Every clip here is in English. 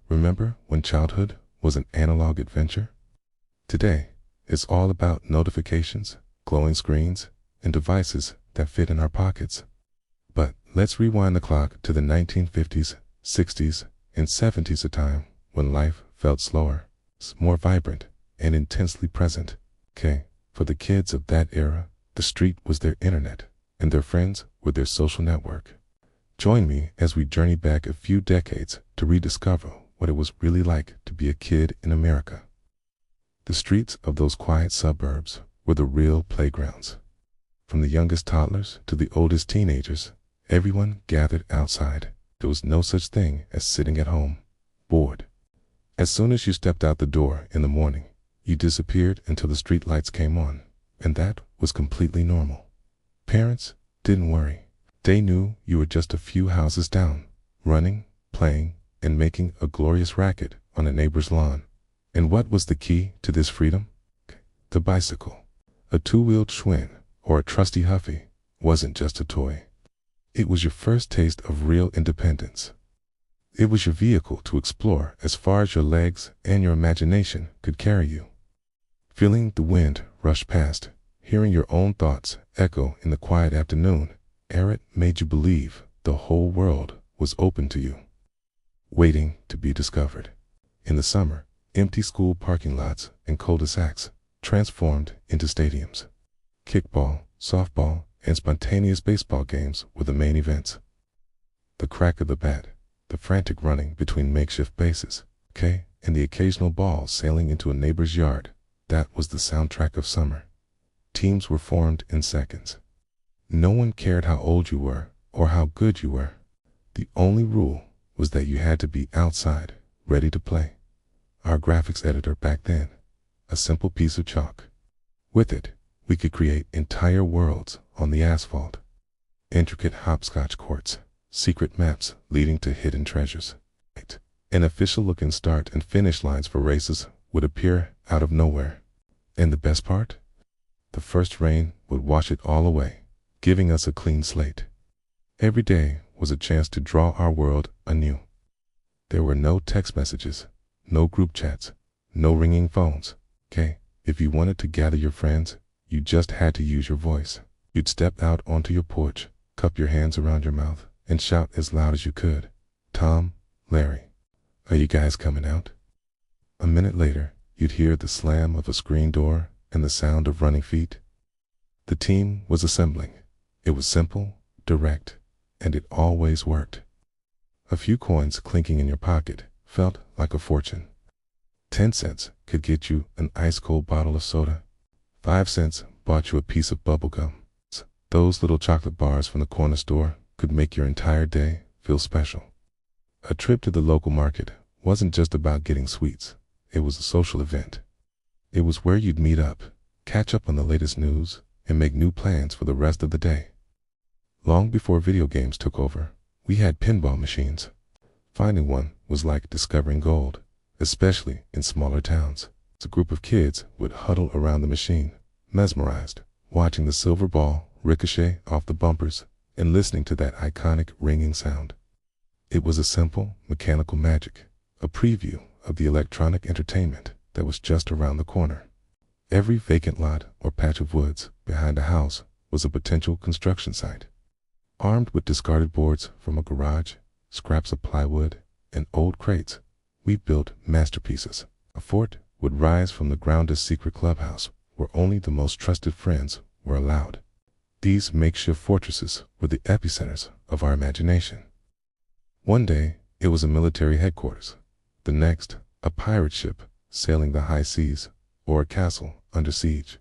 Remember when childhood was an analog adventure? Today, it's all about notifications, glowing screens, and devices that fit in our pockets. But let's rewind the clock to the 1950s, 60s, and 70s, a time when life felt slower, more vibrant, and intensely present. For the kids of that era, the street was their internet, and their friends were their social network. Join me as we journey back a few decades to rediscover what it was really like to be a kid in America. The streets of those quiet suburbs were the real playgrounds. From the youngest toddlers to the oldest teenagers, everyone gathered outside. There was no such thing as sitting at home, bored. As soon as you stepped out the door in the morning, you disappeared until the street lights came on, and that was completely normal. Parents didn't worry. They knew you were just a few houses down, running, playing, and making a glorious racket on a neighbor's lawn. And what was the key to this freedom? The bicycle. A two-wheeled Schwinn or a trusty Huffy wasn't just a toy. It was your first taste of real independence. It was your vehicle to explore as far as your legs and your imagination could carry you. Feeling the wind rush past, hearing your own thoughts echo in the quiet afternoon, it made you believe the whole world was open to you, waiting to be discovered. In the summer, empty school parking lots and cul-de-sacs transformed into stadiums. Kickball, softball, and spontaneous baseball games were the main events. The crack of the bat, the frantic running between makeshift bases, and the occasional ball sailing into a neighbor's yard, that was the soundtrack of summer. Teams were formed in seconds. No one cared how old you were or how good you were. The only rule was that you had to be outside, ready to play. Our graphics editor back then, a simple piece of chalk. With it, we could create entire worlds on the asphalt. Intricate hopscotch courts, secret maps leading to hidden treasures. And official-looking start and finish lines for races would appear out of nowhere. And the best part? The first rain would wash it all away, giving us a clean slate. Every day was a chance to draw our world anew. There were no text messages, no group chats, no ringing phones. If you wanted to gather your friends, you just had to use your voice. You'd step out onto your porch, cup your hands around your mouth, and shout as loud as you could, "Tom, Larry, are you guys coming out?" A minute later, you'd hear the slam of a screen door and the sound of running feet. The team was assembling. It was simple, direct, and it always worked. A few coins clinking in your pocket felt like a fortune. 10 cents could get you an ice-cold bottle of soda. 5 cents bought you a piece of bubble gum. Those little chocolate bars from the corner store could make your entire day feel special. A trip to the local market wasn't just about getting sweets. It was a social event. It was where you'd meet up, catch up on the latest news, and make new plans for the rest of the day. Long before video games took over, we had pinball machines. Finding one was like discovering gold, especially in smaller towns. A group of kids would huddle around the machine, mesmerized, watching the silver ball ricochet off the bumpers and listening to that iconic ringing sound. It was a simple, mechanical magic, a preview of the electronic entertainment that was just around the corner. Every vacant lot or patch of woods behind a house was a potential construction site. Armed with discarded boards from a garage, scraps of plywood, and old crates, we built masterpieces. A fort would rise from the ground's secret clubhouse where only the most trusted friends were allowed. These makeshift fortresses were the epicenters of our imagination. One day, it was a military headquarters. The next, a pirate ship sailing the high seas, or a castle under siege.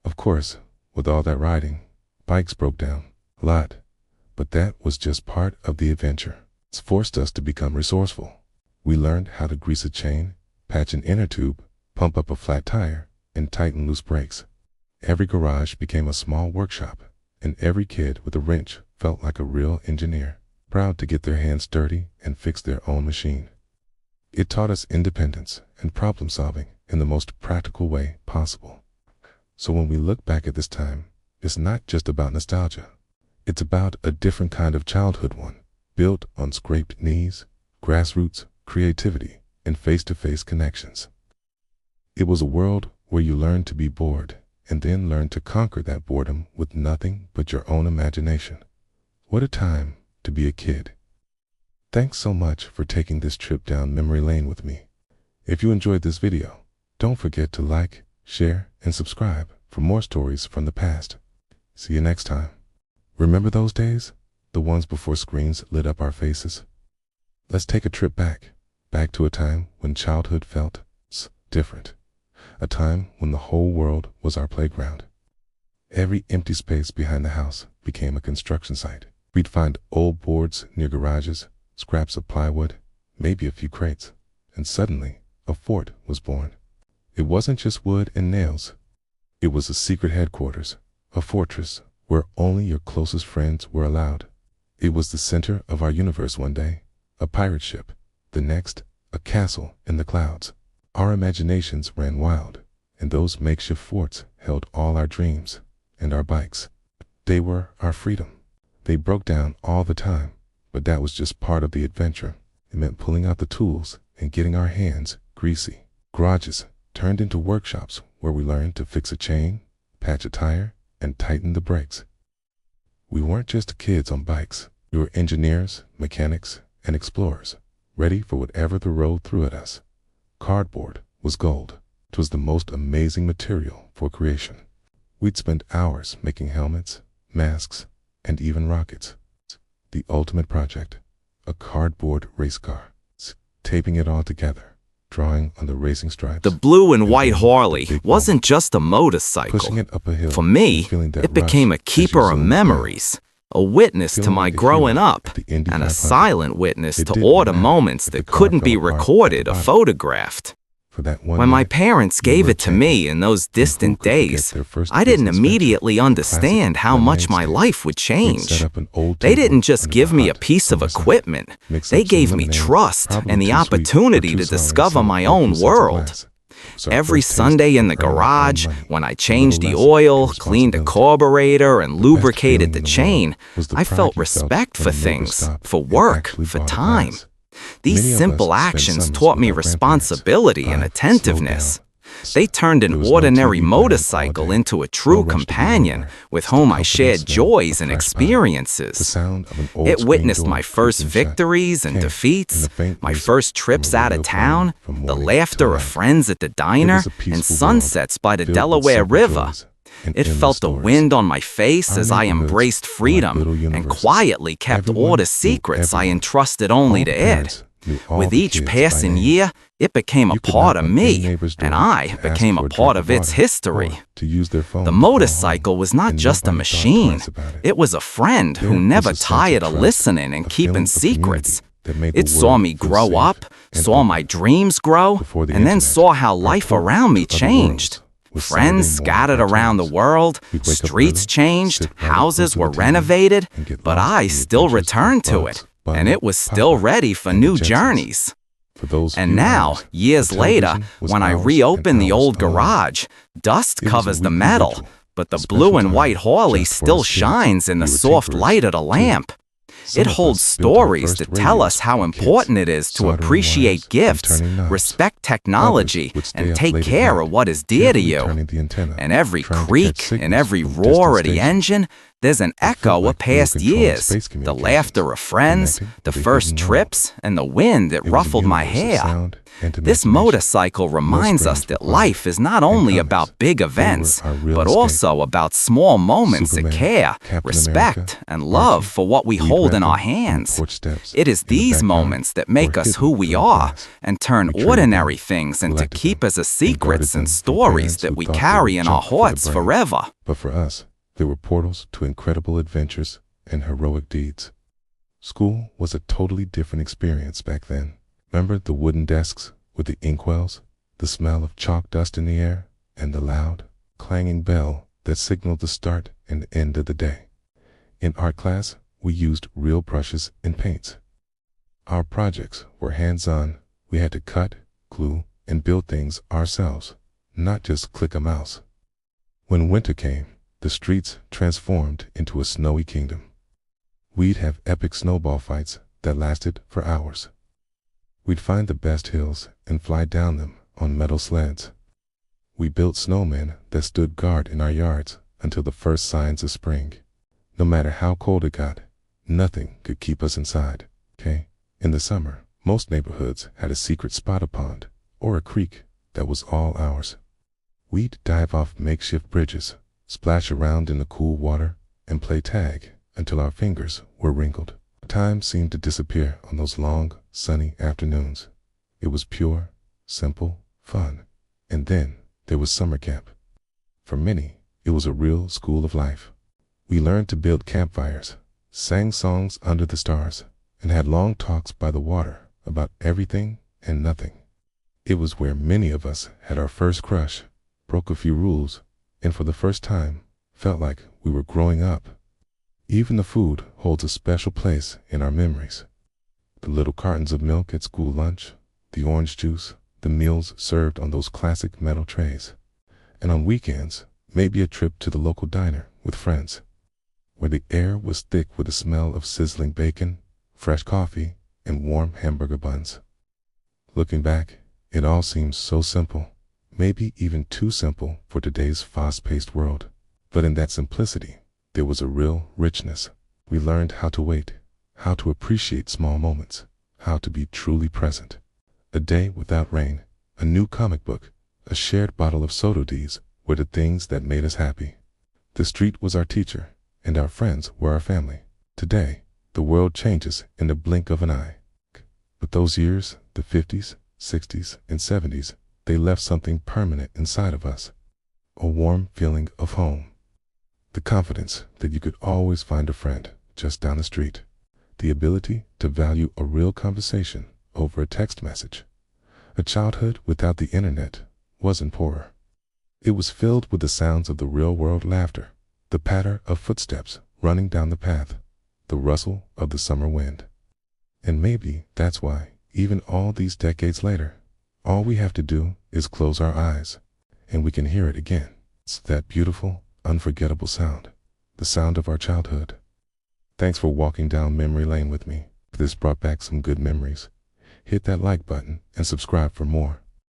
Of course, with all that riding, bikes broke down a lot, but that was just part of the adventure. It's forced us to become resourceful. We learned how to grease a chain, patch an inner tube, pump up a flat tire, and tighten loose brakes. Every garage became a small workshop, and every kid with a wrench felt like a real engineer, proud to get their hands dirty and fix their own machine. It taught us independence and problem solving in the most practical way possible. So when we look back at this time, it's not just about nostalgia. It's about a different kind of childhood one, built on scraped knees, grassroots, creativity, and face-to-face connections. It was a world where you learned to be bored and then learned to conquer that boredom with nothing but your own imagination. What a time to be a kid. Thanks so much for taking this trip down memory lane with me. If you enjoyed this video, don't forget to like, share, and subscribe for more stories from the past. See you next time. Remember those days? The ones before screens lit up our faces? Let's take a trip back to a time when childhood felt different. A time when the whole world was our playground. Every empty space behind the house became a construction site. We'd find old boards near garages, scraps of plywood, maybe a few crates, and suddenly a fort was born. It wasn't just wood and nails. It was a secret headquarters, a fortress where only your closest friends were allowed. It was the center of our universe one day, a pirate ship, the next, a castle in the clouds. Our imaginations ran wild, and those makeshift forts held all our dreams and our bikes. They were our freedom. They broke down all the time, but that was just part of the adventure. It meant pulling out the tools and getting our hands greasy. Garages turned into workshops where we learned to fix a chain, patch a tire, and tighten the brakes. We weren't just kids on bikes. We were engineers, mechanics, and explorers, ready for whatever the road threw at us. Cardboard was gold. It was the most amazing material for creation. We'd spend hours making helmets, masks, and even rockets. The ultimate project, a cardboard race car. Taping it all together, drawing on the racing stripes. The blue and white Harley wasn't just a motorcycle. Pushing it up a hill. For me, it became a keeper of memories, a witness to my growing up, and a silent witness to all the moments that couldn't be recorded or photographed. When my parents gave it to me in those distant days, I didn't immediately understand how much my life would change. They didn't just give me a piece of equipment, they gave me trust and the opportunity to discover my own world. Every Sunday in the garage, when I changed the oil, cleaned the carburetor, and lubricated the chain, I felt respect for things, for work, for time. These simple actions taught me responsibility and attentiveness. They turned an ordinary motorcycle into a true companion with whom I shared joys and experiences. It witnessed my first victories and defeats, my first trips out of town, the laughter of friends at the diner, and sunsets by the Delaware River. It felt the wind on my face as I embraced freedom and quietly kept all the secrets I entrusted only to it. With each passing year, it became a part of me, and I became a part of its history. The motorcycle was not just a machine. It was a friend who never tired of listening and keeping secrets. It saw me grow up, saw my dreams grow, and then saw how life around me changed. Friends scattered around the world, streets changed, houses were renovated, but I still returned to it, and it was still ready for new journeys. And now, years later, when I reopen the old garage, dust covers the metal, but the blue and white Harley still shines in the soft light of the lamp. It holds stories that tell us how important it is to appreciate gifts, respect technology, and take care of what is dear to you. And every creak and every roar of the engine, there's an echo of past years, the laughter of friends, the first trips, and the wind that ruffled my hair. This motorcycle reminds us that life is not only about big events, but also about small moments of care, respect, and love for what we hold in our hands. It is these moments that make us who we are and turn ordinary things into keepers of secrets and stories that we carry in our hearts forever. But for us, there were portals to incredible adventures and heroic deeds. School was a totally different experience back then. Remember the wooden desks with the inkwells, the smell of chalk dust in the air, and the loud, clanging bell that signaled the start and end of the day? In art class, we used real brushes and paints. Our projects were hands-on. We had to cut, glue, and build things ourselves, not just click a mouse. When winter came, the streets transformed into a snowy kingdom. We'd have epic snowball fights that lasted for hours. We'd find the best hills and fly down them on metal sleds. We built snowmen that stood guard in our yards until the first signs of spring. No matter how cold it got, nothing could keep us inside. In the summer, most neighborhoods had a secret spot, a pond or a creek that was all ours. We'd dive off makeshift bridges, splash around in the cool water, and play tag until our fingers were wrinkled. Time seemed to disappear on those long, sunny afternoons. It was pure, simple fun. And then there was summer camp. For many, it was a real school of life. We learned to build campfires, sang songs under the stars, and had long talks by the water about everything and nothing. It was where many of us had our first crush, broke a few rules, and for the first time felt like we were growing up. Even the food holds a special place in our memories. The little cartons of milk at school lunch, the orange juice, the meals served on those classic metal trays. And on weekends, maybe a trip to the local diner with friends, where the air was thick with the smell of sizzling bacon, fresh coffee, and warm hamburger buns. Looking back, it all seems so simple, maybe even too simple for today's fast-paced world. But in that simplicity, there was a real richness. We learned how to wait, how to appreciate small moments, how to be truly present. A day without rain, a new comic book, a shared bottle of soda D's were the things that made us happy. The street was our teacher, and our friends were our family. Today, the world changes in the blink of an eye. But those years, the 50s, 60s, and 70s, they left something permanent inside of us. A warm feeling of home. The confidence that you could always find a friend just down the street. The ability to value a real conversation over a text message. A childhood without the internet wasn't poorer. It was filled with the sounds of the real-world laughter, the patter of footsteps running down the path, the rustle of the summer wind. And maybe that's why, even all these decades later, all we have to do is close our eyes, and we can hear it again. It's that beautiful, unforgettable sound, the sound of our childhood. Thanks for walking down memory lane with me. If this brought back some good memories, hit that like button and subscribe for more.